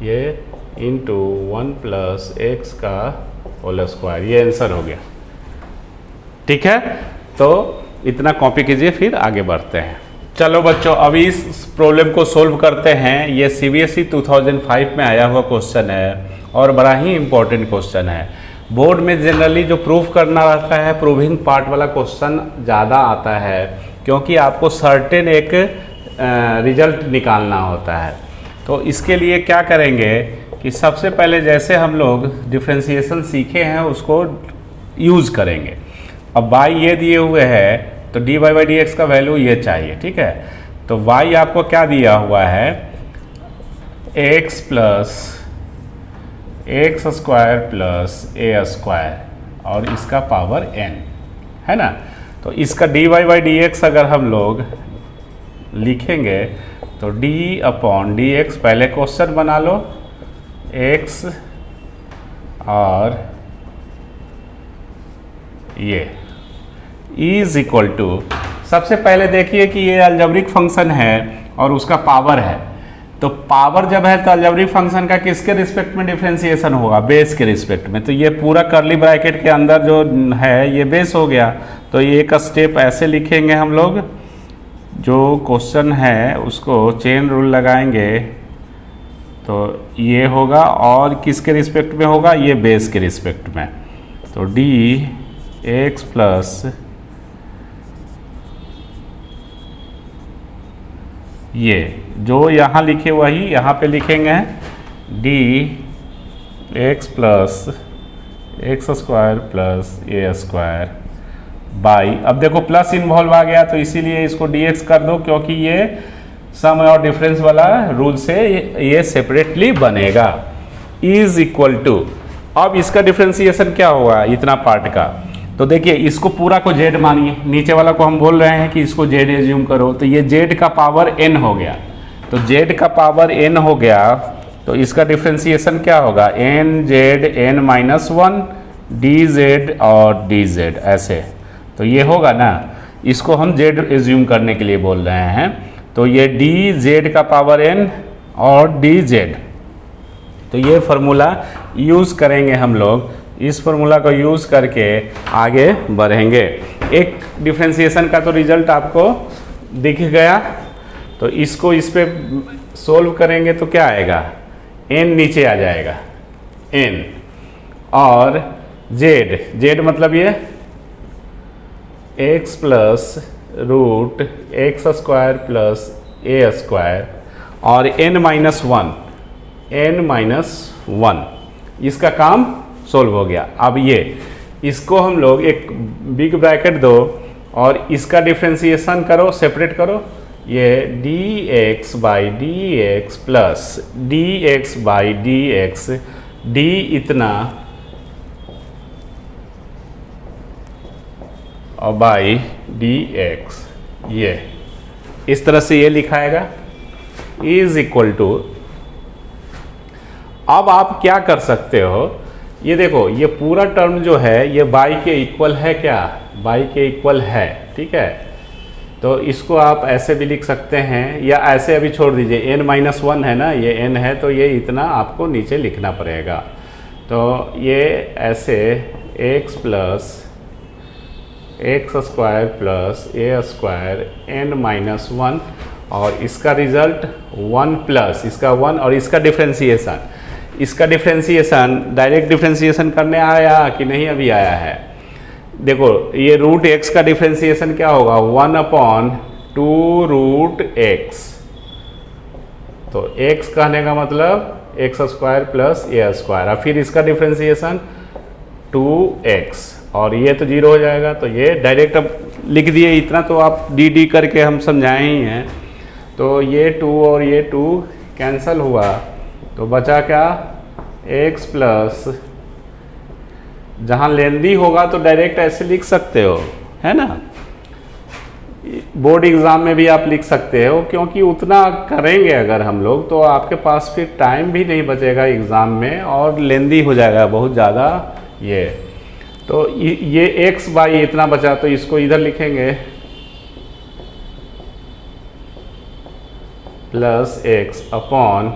Speaker 2: ये इंटू 1 + x का होल स्क्वायर, ये आंसर हो गया, ठीक है। तो इतना कॉपी कीजिए, फिर आगे बढ़ते हैं। चलो बच्चों, अभी इस प्रॉब्लम को सोल्व करते हैं। ये CBSE 2005 में आया हुआ क्वेश्चन है और बड़ा ही इम्पोर्टेंट क्वेश्चन है। बोर्ड में जनरली जो प्रूफ करना रहता है, प्रूविंग पार्ट वाला क्वेश्चन ज़्यादा आता है, क्योंकि आपको सर्टेन एक रिजल्ट निकालना होता है। तो इसके लिए क्या करेंगे कि सबसे पहले जैसे हम लोग डिफरेंशिएशन सीखे हैं उसको यूज़ करेंगे। अब y ये दिए हुए है तो dy/dx का वैल्यू ये चाहिए, ठीक है। तो y आपको क्या दिया हुआ है, x + x² + a² और इसका पावर n है ना। तो इसका dy/dx अगर हम लोग लिखेंगे तो d/dx, पहले क्वेश्चन बना लो, x और ये इज इक्वल टू, सबसे पहले देखिए कि ये अलजेब्रिक फंक्शन है और उसका पावर है, तो पावर जब है तो अलजेब्रिक फंक्शन का किसके रिस्पेक्ट में डिफरेंशिएशन होगा, बेस के रिस्पेक्ट में। तो ये पूरा करली ब्रैकेट के अंदर जो है ये बेस हो गया। तो ये एक स्टेप ऐसे लिखेंगे हम लोग, जो क्वेश्चन है उसको चेन रूल लगाएंगे तो ये होगा, और किसके रिस्पेक्ट में होगा, ये बेस के रिस्पेक्ट में। तो डी एक्स प्लस ये जो यहाँ लिखे वही यहाँ पे लिखेंगे, D x plus x square plus a square by, अब देखो प्लस इन्वॉल्व आ गया तो इसीलिए इसको डी एक्स कर दो, क्योंकि ये सम और डिफरेंस वाला रूल से ये सेपरेटली बनेगा। इज इक्वल टू, अब इसका डिफरेंशिएशन क्या होगा इतना पार्ट का, तो देखिए इसको पूरा को जेड मानिए, नीचे वाला को हम बोल रहे हैं कि इसको जेड एज्यूम करो, तो ये जेड का पावर एन हो गया। तो जेड का पावर एन हो गया तो इसका डिफरेंशिएशन क्या होगा, n z n minus one d z और डी जेड ऐसे, तो ये होगा ना। इसको हम जेड एज्यूम करने के लिए बोल रहे हैं, तो ये डी जेड का पावर एन और डी जेड, तो ये फार्मूला यूज़ करेंगे हम लोग। इस फार्मूला को यूज़ करके आगे बढ़ेंगे। एक डिफरेंशिएशन का तो रिजल्ट आपको दिख गया, तो इसको इस पे सोल्व करेंगे तो क्या आएगा, एन नीचे आ जाएगा एन, और जेड, जेड मतलब ये x plus root x square plus a square, और n minus one, n minus one, इसका काम सोल्व हो गया। अब ये इसको हम लोग एक बिग ब्रैकेट दो और इसका डिफरेंशिएशन करो, सेपरेट करो, ये d x by d x plus D x by d x, D इतना और बाई डी एक्स, ये इस तरह से ये लिखाएगा। इज इक्वल टू, अब आप क्या कर सकते हो, ये देखो ये पूरा टर्म जो है ये बाई के इक्वल है, क्या बाई के इक्वल है, ठीक है। तो इसको आप ऐसे भी लिख सकते हैं या ऐसे अभी छोड़ दीजिए, एन माइनस वन है ना, ये एन है तो ये इतना आपको नीचे लिखना पड़ेगा। तो ये ऐसे x plus x square plus a square n minus one, और इसका रिजल्ट वन प्लस इसका वन, और इसका डिफरेंशिएशन, इसका डिफरेंशिएशन डायरेक्ट डिफरेंशिएशन करने आया कि नहीं, अभी आया है। देखो ये रूट एक्स का डिफरेंशिएशन क्या होगा, one upon two root x, तो एक्स कहने का मतलब x square plus a square, और फिर इसका डिफरेंशिएशन टू एक्स, और ये तो जीरो हो जाएगा, तो ये डायरेक्ट अब लिख दिए, इतना तो आप डी डी करके हम समझाए ही हैं। तो ये टू और ये टू कैंसल हुआ, तो बचा क्या, एक्स प्लस, जहाँ लेंदी होगा तो डायरेक्ट ऐसे लिख सकते हो, है ना, बोर्ड एग्ज़ाम में भी आप लिख सकते हो, क्योंकि उतना करेंगे अगर हम लोग तो आपके पास फिर टाइम भी नहीं बचेगा एग्ज़ाम में, और लेंदी हो जाएगा बहुत ज़्यादा ये। तो ये एक्स बाई इतना बचा, तो इसको इधर लिखेंगे प्लस एक्स अपॉन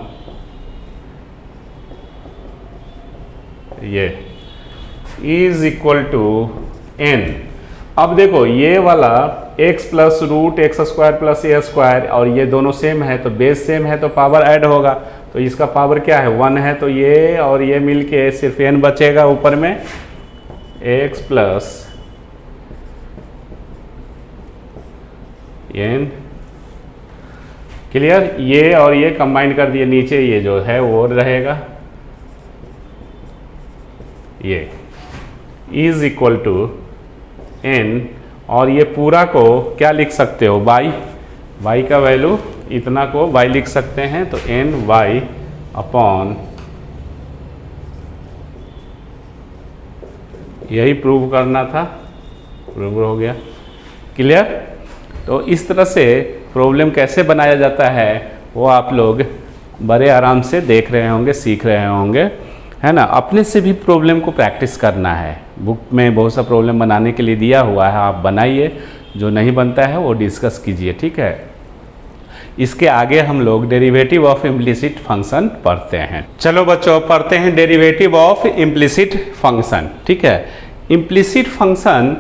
Speaker 2: ये इज इक्वल टू एन। अब देखो ये वाला x plus root x square plus a square, और ये दोनों सेम है तो बेस सेम है तो पावर ऐड होगा, तो इसका पावर क्या है, वन है, तो ये और ये मिलके सिर्फ n बचेगा ऊपर में, x प्लस n, क्लियर। ये और ये कंबाइन कर दिए, नीचे ये जो है वो रहेगा, ये इज इक्वल टू n, और ये पूरा को क्या लिख सकते हो, बाई, बाई का वैल्यू इतना को बाई लिख सकते हैं, तो n बाई अपॉन, यही प्रूव करना था, प्रूव हो गया, क्लियर। तो इस तरह से प्रॉब्लम कैसे बनाया जाता है वो आप लोग बड़े आराम से देख रहे होंगे, सीख रहे होंगे। है ना। अपने से भी प्रॉब्लम को प्रैक्टिस करना है। बुक में बहुत सा प्रॉब्लम बनाने के लिए दिया हुआ है, आप बनाइए, जो नहीं बनता है वो डिस्कस कीजिए, ठीक है। इसके आगे हम लोग डेरिवेटिव ऑफ इम्प्लिसिट फंक्शन पढ़ते हैं। चलो बच्चों, पढ़ते हैं डेरिवेटिव ऑफ इम्प्लिसिट फंक्शन, ठीक है। इम्प्लिसिट फंक्शन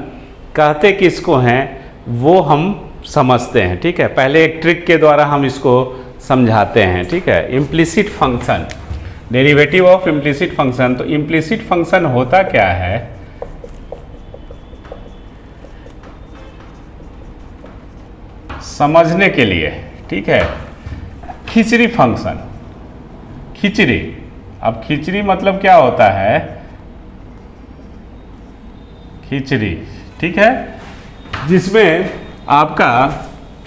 Speaker 2: कहते किसको हैं वो हम समझते हैं, ठीक है। पहले एक ट्रिक के द्वारा हम इसको समझाते हैं, ठीक है। Implicit function, derivative of implicit function. तो इम्प्लिसिट फंक्शन होता क्या है, समझने के लिए, ठीक है। खिचड़ी फंक्शन, खिचड़ी, अब खिचड़ी मतलब क्या होता है, खिचड़ी, ठीक है, जिसमें आपका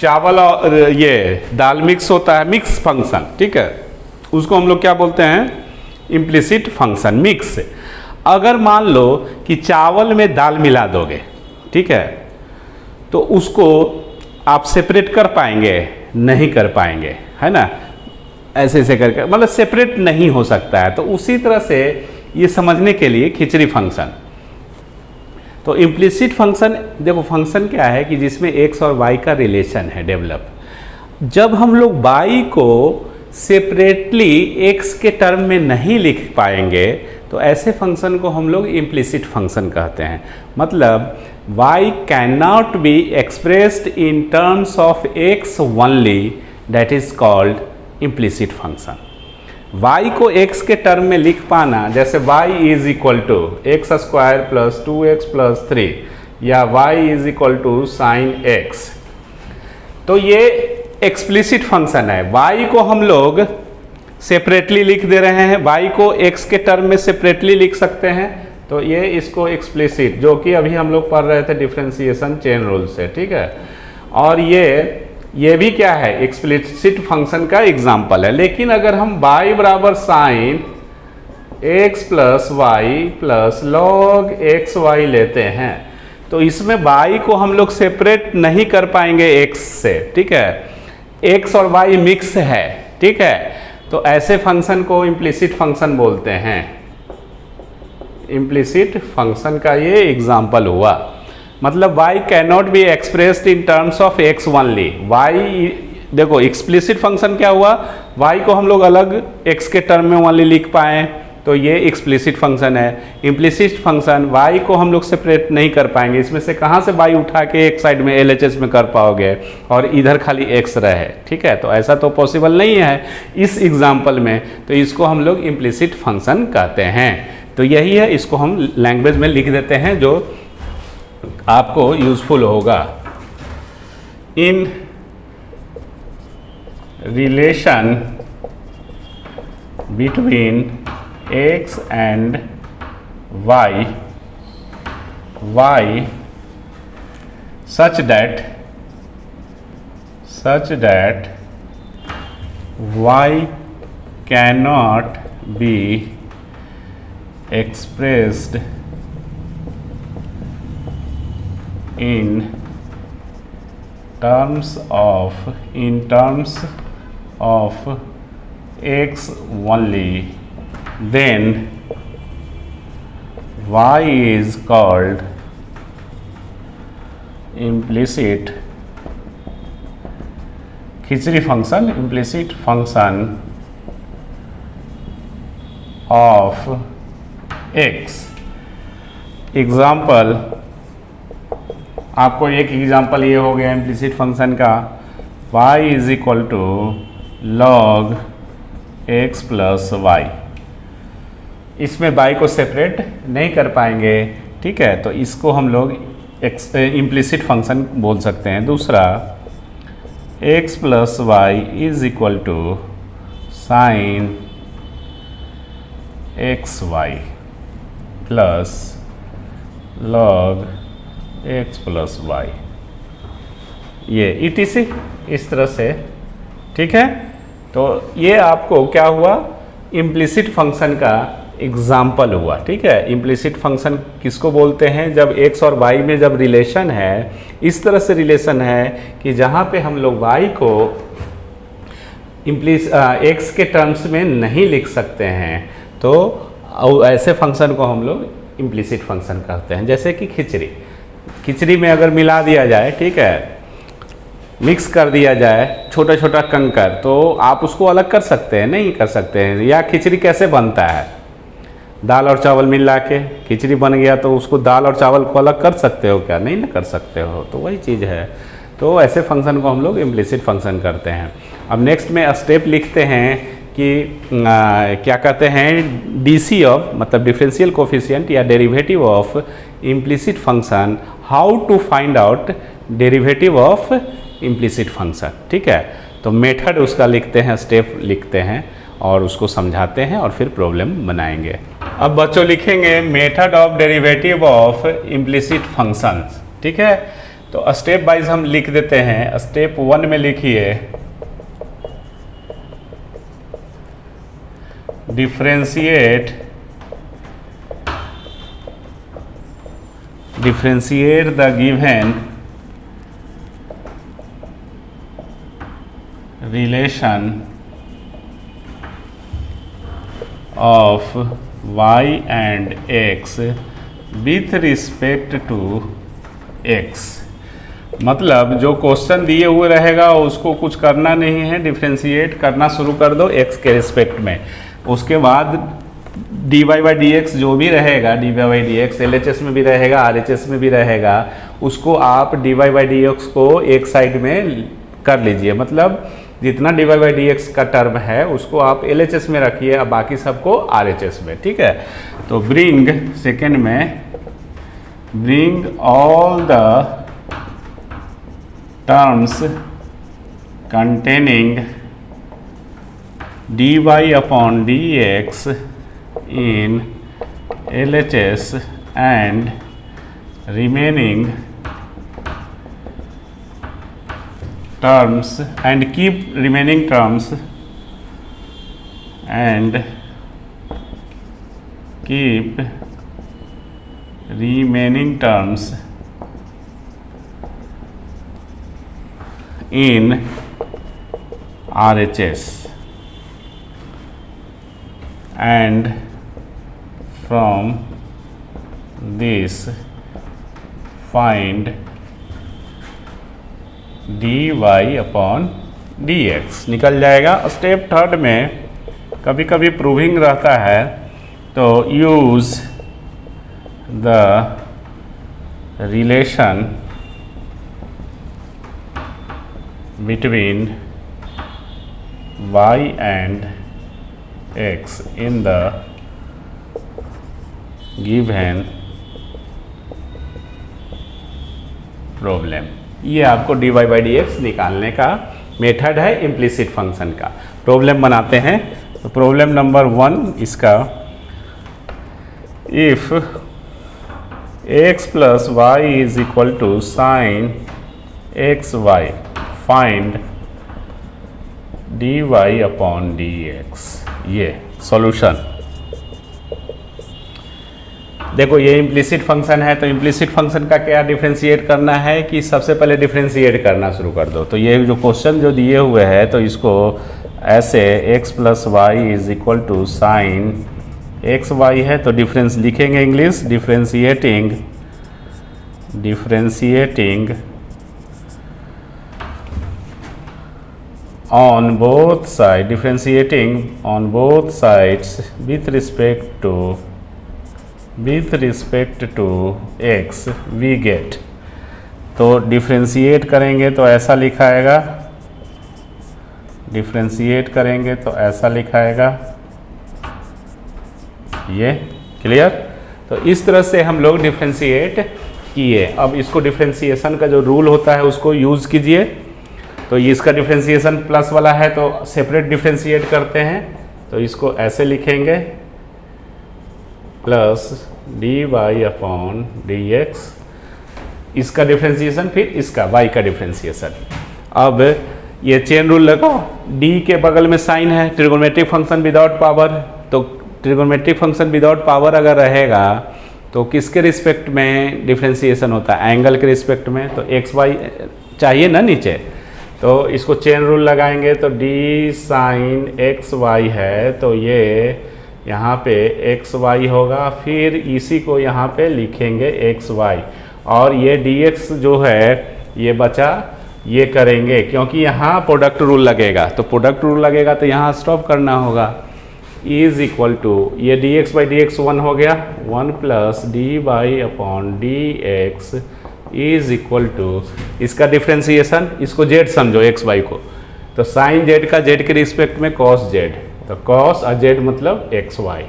Speaker 2: चावल और ये दाल मिक्स होता है, मिक्स फंक्शन, ठीक है। उसको हम लोग क्या बोलते हैं, इम्प्लिसिट फंक्शन, मिक्स। अगर मान लो कि चावल में दाल मिला दोगे, ठीक है, तो उसको आप सेपरेट कर पाएंगे, नहीं कर पाएंगे, है ना। ऐसे ऐसे करके मतलब सेपरेट नहीं हो सकता है। तो उसी तरह से ये समझने के लिए खिचड़ी फंक्शन। तो इम्प्लिसिट फंक्शन, देखो फंक्शन क्या है कि जिसमें एक्स और वाई का रिलेशन है डेवलप। जब हम लोग वाई को सेपरेटली एक्स के टर्म में नहीं लिख पाएंगे तो ऐसे फंक्शन को हम लोग इम्प्लिसिट फंक्शन कहते हैं। मतलब y cannot be expressed in terms of x only, that is called implicit function। y को x के टर्म में लिख पाना, जैसे y is equal to x square plus 2x plus 3 या y is equal to sine x, तो ये एक्सप्लिसिट फंक्शन है। y को हम लोग सेपरेटली लिख दे रहे हैं, y को x के टर्म में सेपरेटली लिख सकते हैं, तो ये इसको एक्सप्लिसिट, जो कि अभी हम लोग पढ़ रहे थे डिफरेंशिएशन चेन रूल से, ठीक है। और ये भी क्या है, एक्सप्लिसिट फंक्शन का एग्जाम्पल है। लेकिन अगर हम y बराबर sine x plus y plus log x y लेते हैं तो इसमें y को हम लोग सेपरेट नहीं कर पाएंगे x से, ठीक है। x और y मिक्स है, ठीक है। तो ऐसे फंक्शन को इम्प्लिसिट फंक्शन बोलते हैं। इम्प्लिसिट फंक्शन का ये एग्जाम्पल हुआ। मतलब y cannot be expressed in terms of x only. y, देखो एक्सप्लिसिट फंक्शन क्या हुआ, y को हम लोग अलग x के टर्म में ओनली लिख पाए तो ये एक्सप्लिसिट फंक्शन है। इम्प्लिसिट फंक्शन y को हम लोग सेपरेट नहीं कर पाएंगे, इसमें से कहाँ से y उठा के एक साइड में LHS में कर पाओगे और इधर खाली x रहे, ठीक है। तो ऐसा तो पॉसिबल नहीं है इस एग्जाम्पल में, तो इसको हम लोग इम्प्लिसिट फंक्शन कहते हैं। तो यही है, इसको हम लैंग्वेज में लिख देते हैं जो आपको यूजफुल होगा। In relation between x and y such that y cannot be expressed in terms of x only, then y is called implicit खिचड़ी function, implicit function of x। Example, आपको एक एग्जाम्पल ये हो गया इम्प्लिसिट फंक्शन का, y is equal to log x plus y. इसमें y को सेपरेट नहीं कर पाएंगे, ठीक है, तो इसको हम लोग इम्प्लिसिट फंक्शन बोल सकते हैं। दूसरा, x plus y is equal to sine x y plus log x plus y, ये ETC इस तरह से, ठीक है। तो ये आपको क्या हुआ, इम्प्लिसिट फंक्शन का एग्जाम्पल हुआ, ठीक है। इम्प्लिसिट फंक्शन किसको बोलते हैं, जब x और y में जब रिलेशन है, इस तरह से रिलेशन है कि जहाँ पे हम लोग y को x के टर्म्स में नहीं लिख सकते हैं, तो और ऐसे फंक्शन को हम लोग इम्प्लिसिट फंक्शन कहते हैं। जैसे कि खिचड़ी में अगर मिला दिया जाए, ठीक है, मिक्स कर दिया जाए छोटा छोटा कंकर, तो आप उसको अलग कर सकते हैं? नहीं कर सकते हैं। या खिचड़ी कैसे बनता है? दाल और चावल मिला के खिचड़ी बन गया, तो उसको दाल और चावल को अलग कर सकते हो क्या? नहीं ना कर सकते हो। तो वही चीज़ है। तो ऐसे फंक्शन को हम लोग इम्प्लिसिट फंक्शन करते हैं। अब नेक्स्ट में स्टेप लिखते हैं कि क्या कहते हैं, डीसी ऑफ, मतलब डिफरेंशियल कोफिशिएंट या derivative of implicit function, how to find out derivative of implicit function. ठीक है, तो मेथड उसका लिखते हैं, स्टेप लिखते हैं और उसको समझाते हैं और फिर प्रॉब्लम बनाएंगे। अब बच्चों लिखेंगे method of derivative of implicit functions. ठीक है, तो स्टेप वाइज हम लिख देते हैं। स्टेप 1 में लिखिए differentiate the given relation of y and x with respect to x। मतलब जो क्वेश्चन दिए हुए रहेगा उसको कुछ करना नहीं है, डिफ्रेंशिएट करना शुरू कर दो x के रिस्पेक्ट में। उसके बाद dy बाई डी एक्स जो भी रहेगा, dy by d x LHS में भी रहेगा, RHS में भी रहेगा, उसको आप dy बाई डी एक्स को एक साइड में कर लीजिए। मतलब जितना dy बाई डी एक्स का टर्म है उसको आप LHS में रखिए, अब बाकी सबको RHS में। ठीक है, तो ब्रिंग सेकेंड में bring all the terms containing dy upon d x in LHS and remaining terms and keep remaining terms and keep remaining terms in RHS and from this find dy upon d x निकल जाएगा। स्टेप थर्ड में कभी कभी प्रूविंग रहता है, तो use the relation between y and x in the given problem. ये आपको dy बाई डी एक्स निकालने का मेथड है इम्प्लिसिट फंक्शन का। प्रॉब्लम बनाते हैं। तो प्रॉब्लम नंबर 1 इसका, if x plus y is equal to sine x y, find dy upon d x. ये सॉल्यूशन। देखो ये इम्प्लिसिट फंक्शन है, तो इम्प्लिसिट फंक्शन का क्या डिफरेंशिएट करना है कि सबसे पहले डिफरेंशिएट करना शुरू कर दो। तो ये जो क्वेश्चन जो दिए हुए हैं, तो इसको ऐसे x plus y is equal to sine x y है, तो डिफरेंस लिखेंगे English, differentiating on both sides, differentiating on both sides with respect to x we get। तो डिफरेंशिएट करेंगे तो ऐसा लिखाएगा, डिफरेंशिएट करेंगे तो ऐसा लिखाएगा। ये क्लियर? तो इस तरह से हम लोग डिफरेंशिएट किए। अब इसको डिफरेंशिएशन का जो रूल होता है उसको यूज़ कीजिए। तो इसका डिफरेंशिएशन प्लस वाला है तो सेपरेट डिफरेंशिएट करते हैं, तो इसको ऐसे लिखेंगे plus d y upon d x, इसका डिफरेंशिएशन, फिर इसका y का डिफरेंशिएशन। अब ये चेन रूल लगाओ, d के बगल में साइन है, ट्रिगोनोमेट्रिक फंक्शन विदाउट पावर। तो ट्रिगोनोमेट्रिक फंक्शन विदाउट पावर अगर रहेगा तो किसके रिस्पेक्ट में डिफरेंशिएशन होता है? एंगल के रिस्पेक्ट में। तो एक्स वाई चाहिए ना नीचे, तो इसको चेन रूल लगाएंगे तो d साइन एक्स वाई है, तो ये यहाँ पे एक्स वाई होगा, फिर इसी को यहाँ पे लिखेंगे एक्स वाई, और ये dx जो है ये बचा, ये करेंगे क्योंकि यहाँ प्रोडक्ट रूल लगेगा, तो प्रोडक्ट रूल लगेगा तो यहाँ स्टॉप करना होगा। इज इक्वल टू ये dx बाई डी एक्स 1 हो गया, 1 plus d y upon d x is equal to इसका डिफ्रेंसिएशन, इसको z समझो एक्स वाई को, तो साइन z का z के रिस्पेक्ट में cos z, तो cos और z मतलब एक्स वाई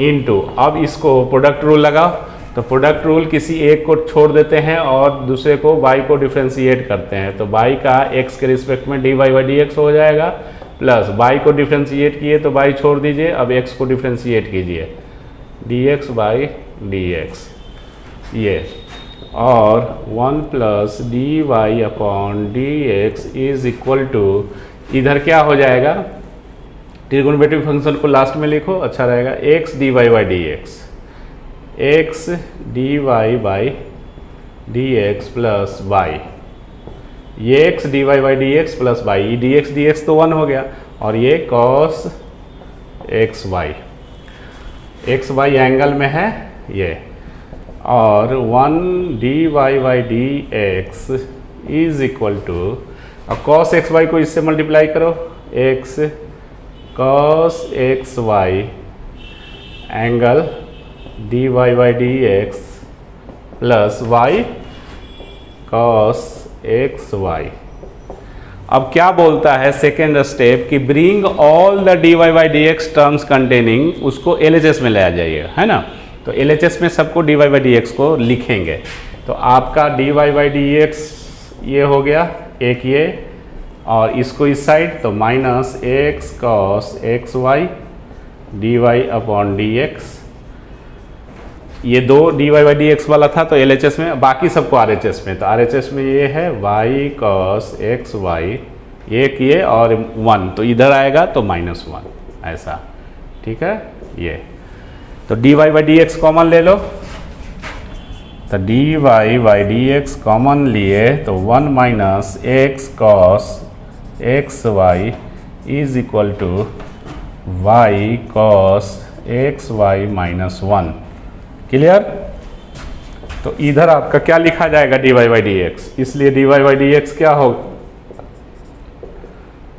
Speaker 2: इंटू, अब इसको प्रोडक्ट रूल लगाओ, तो प्रोडक्ट रूल किसी एक को छोड़ देते हैं और दूसरे को y को डिफ्रेंशिएट करते हैं, तो y का x के रिस्पेक्ट में dy बाई डी एक्स हो जाएगा, प्लस y को डिफ्रेंशिएट किए तो y छोड़ दीजिए, अब x को डिफ्रेंशिएट कीजिए dx बाई डी एक्स ये, और 1 plus d y upon d x is equal to, इधर क्या हो जाएगा, ट्रिगोनोमेट्रिक फंक्शन को लास्ट में लिखो अच्छा रहेगा, x d y by d x, x d y by d x plus y, ये x d y by d x plus y, ये डी एक्स तो 1 हो गया, और ये कॉस एक्स वाई एंगल में है ये, और 1 d y by d x is equal to, अब कॉस एक्स वाई को इससे मल्टीप्लाई करो, x cos x y angle d y by d x plus y cos x y. अब क्या बोलता है सेकेंड स्टेप कि bring all the d y by d x terms containing, उसको LHS में ले आ जाइए, है ना, तो LHS में सबको d y by d x को लिखेंगे, तो आपका d y by d x ये हो गया एक ये, और इसको इस साइड तो minus x cos x y d y upon d x, ये दो d y by d x वाला था तो LHS में, बाकी सबको RHS में, तो RHS में ये है y cos एक्स वाई, एक ये और 1 तो इधर आएगा तो -1 ऐसा, ठीक है ये, तो d y by d x common ले लो, तो d y by d x common लिए तो 1 minus x cos x y is equal to y cos x y -1, clear. तो इधर आपका क्या लिखा जाएगा d y by d x, इसलिए d y by d x क्या हो,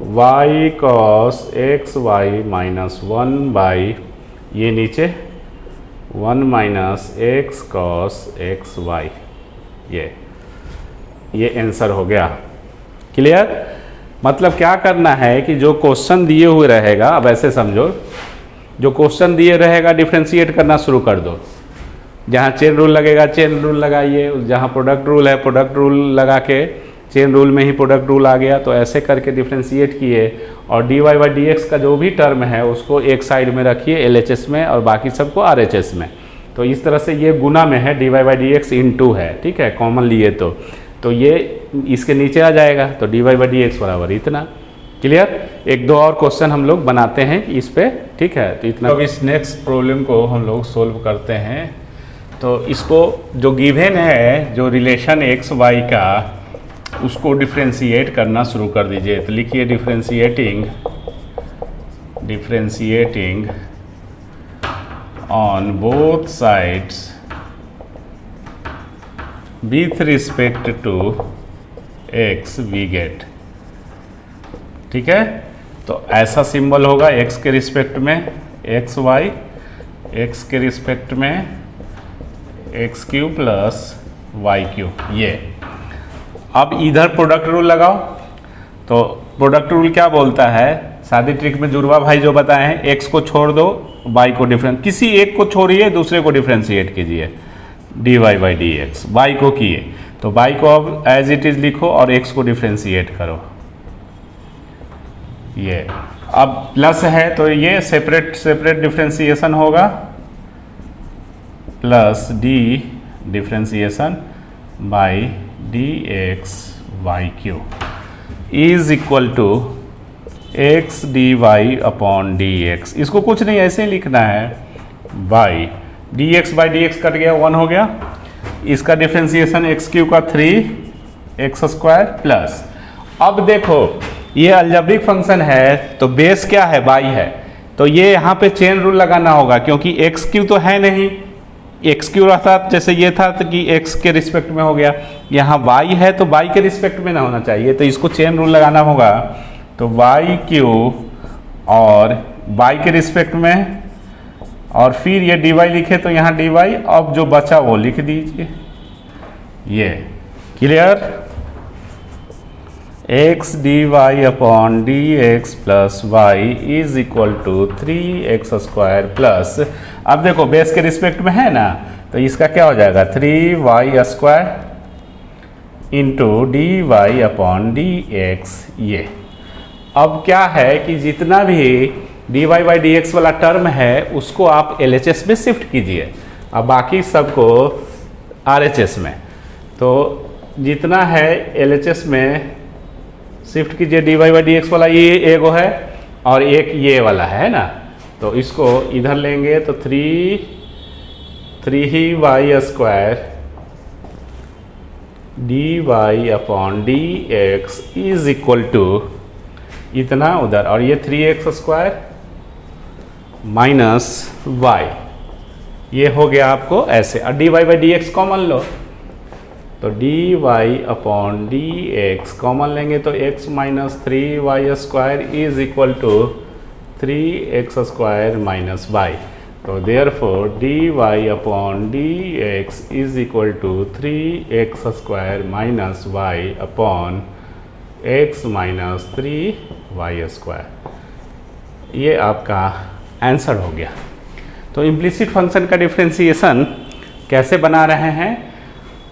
Speaker 2: वाई कॉस एक्स वाई -1 बाई ये नीचे 1 minus x cos x y, ये आंसर हो गया, क्लियर। मतलब क्या करना है कि जो क्वेश्चन दिए हुए रहेगा, अब ऐसे समझो, जो क्वेश्चन दिए रहेगा डिफ्रेंशिएट करना शुरू कर दो, जहाँ चेन रूल लगेगा चेन रूल लगाइए, जहाँ प्रोडक्ट रूल है प्रोडक्ट रूल लगा के, चेन रूल में ही प्रोडक्ट रूल आ गया तो ऐसे करके डिफ्रेंशिएट किए, और d y by d x का जो भी टर्म है उसको एक साइड में रखिए LHS में और बाकी सबको RHS में, तो इस तरह से ये गुना में है, d y by d x into है, ठीक है, कॉमन लिए तो ये इसके नीचे आ जाएगा, तो d y by d x बराबर इतना, क्लियर। एक दो और क्वेश्चन हम लोग बनाते हैं इस पे, ठीक है, तो इतना। अब इस नेक्स्ट प्रॉब्लम को हम लोग सोल्व करते हैं, तो इसको जो गिवन है जो रिलेशन एक्स वाई का, उसको डिफ्रेंशिएट करना शुरू कर दीजिए, तो लिखिए differentiating on both sides with respect to x we get, ठीक है। तो ऐसा सिंबल होगा एक्स के रिस्पेक्ट में एक्स वाई, एक्स के रिस्पेक्ट में x q plus y q, ये। अब इधर प्रोडक्ट रूल लगाओ, तो प्रोडक्ट रूल क्या बोलता है, सादी ट्रिक में जुड़वा भाई जो बताए हैं, एक्स को छोड़ दो वाई को किसी एक को छोड़िए दूसरे को डिफ्रेंशिएट कीजिए, d y by d x, y को किए तो वाई को अब एज इट इज लिखो और एक्स को डिफ्रेंशिएट करो, ये। अब प्लस है तो ये सेपरेट डिफ्रेंशिएशन होगा, plus d differentiation by d x y q is equal to x d y upon d x, इसको कुछ नहीं ऐसे ही लिखना है, by d x by d x cut गया 1 हो गया, इसका डिफ्रेंशिएशन एक्स क्यू का 3x स्क्वायर प्लस, अब देखो ये अलजेब्रिक फंक्शन है तो बेस क्या है y है, तो तो ये यहाँ पे चेन रूल लगाना होगा, क्योंकि एक्स क्यू तो है नहीं, एक्स क्यू रहता जैसे ये था तो कि एक्स के रिस्पेक्ट में हो गया, यहाँ वाई है तो वाई के रिस्पेक्ट में ना होना चाहिए, तो इसको चेन रूल लगाना होगा। तो वाई क्यू और वाई के रिस्पेक्ट में, और फिर ये डी वाई लिखे तो यहाँ डी वाई, अब जो बचा वो लिख दीजिए। ये clear, x d y upon d x plus y is equal to 3x square plus, अब देखो बेस के रिस्पेक्ट में है ना, तो इसका क्या हो जाएगा 3y square into d y upon d x. ये अब क्या है कि जितना भी d y by d x वाला टर्म है उसको आप LHS में शिफ्ट कीजिए, अब बाकी सबको RHS में, तो जितना है LHS में शिफ्ट कीजिए। D y by d x वाला ये एगो है और एक ये वाला है ना, तो इसको इधर लेंगे तो 3y square d y upon d x is equal to इतना उधर, और ये 3x स्क्वायर माइनस वाई, ये हो गया आपको ऐसे, और d y by d x common लो, तो d y upon d x common लेंगे तो x minus 3y square is equal to 3x square minus y, तो therefore d y upon d x is equal to 3x square minus y upon x minus 3y square. ये आपका आंसर हो गया। तो इम्प्लिसिट फंक्शन का डिफ्रेंसिएशन कैसे बना रहे हैं,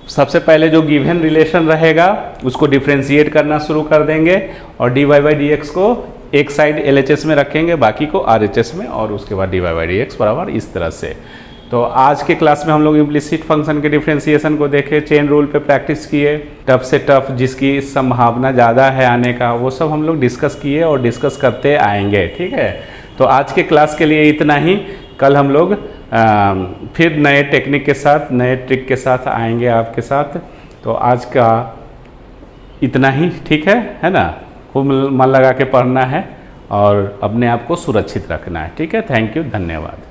Speaker 2: सबसे पहले जो गिवन रिलेशन रहेगा उसको डिफ्रेंशिएट करना शुरू कर देंगे, और d y by d x को एक साइड LHS में रखेंगे, बाकी को RHS में, और उसके बाद d y by d x बराबर इस तरह से। तो आज के क्लास में हम लोग इम्प्लिसिट फंक्शन के डिफ्रेंशिएशन को देखे, चेन रूल पे प्रैक्टिस किए, टफ से टफ जिसकी संभावना ज़्यादा है आने का वो सब हम लोग डिस्कस किए और डिस्कस करते आएंगे। ठीक है, तो आज के क्लास के लिए इतना ही। कल हम लोग फिर नए टेक्निक के साथ, नए ट्रिक के साथ आएंगे आपके साथ। तो आज का इतना ही, ठीक है ना। खूब मन लगा के पढ़ना है और अपने आप को सुरक्षित रखना है। ठीक है, थैंक यू, धन्यवाद।